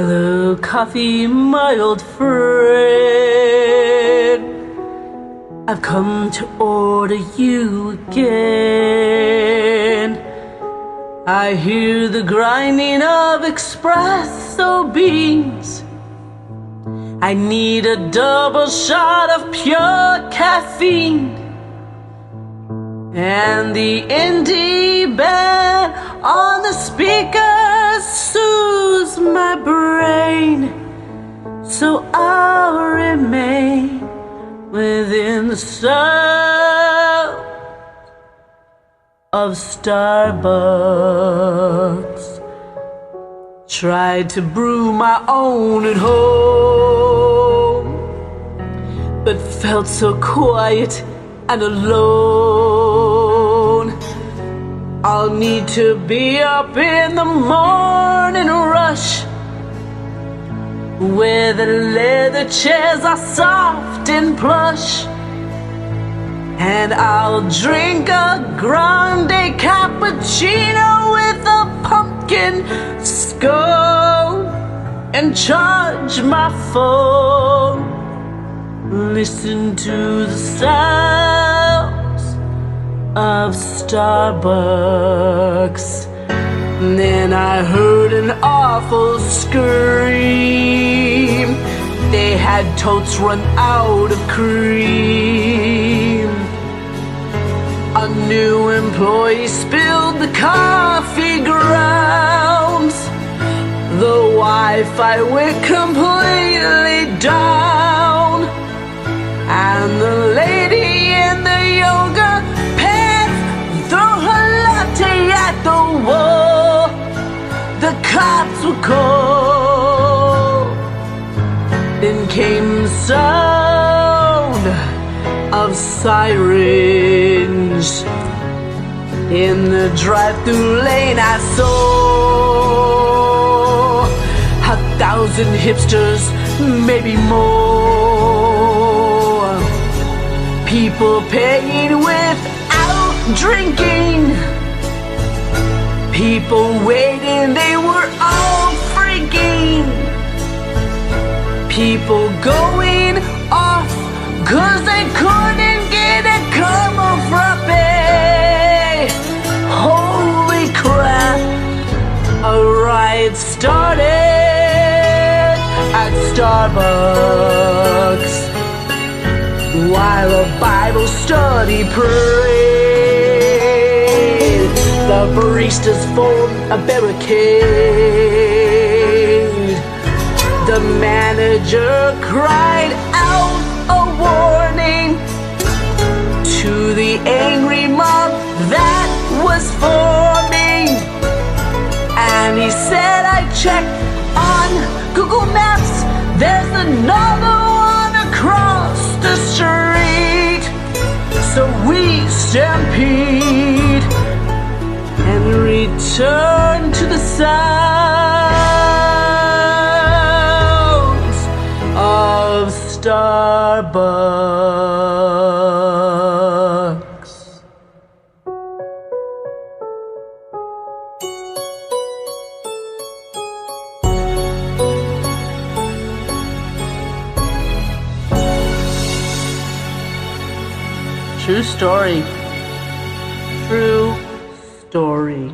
Hello, coffee, my old friend. I've come to order you again. I hear the grinding of espresso beans. I need a double shot of pure caffeine. And the indie band on the speakers soothes my brain, so I'll remain within the sound of Starbucks. Tried to brew my own at home, but felt so quiet and alone. I'll need to be up in the morning rush, where the leather chairs are soft and plush. And I'll drink a grande cappuccino with a pumpkin skull and charge my phone. Listen to the sounds of Starbucks. And then I heard an awful scream. They had totes run out of cream. A new employee spilled the coffee grounds. The Wi-Fi went completely down, and the lady in the yoga pants threw her latte at the wall. The cops were called. Then came the sound of sirens. In the drive-thru lane I saw 1,000 hipsters, maybe more. People paying without drinking. People waiting, they were all freaking. People going off 'cause they couldn't get a caramel frappe. Holy crap, a riot started at Starbucks while a Bible study prayed. The baristas formed a barricade. The manager cried out a warning to the angry mob that was forming. And he said, I checked on Google Maps, there's another one across the street. So we stampede and return to the sounds of Starbucks. True story. True story.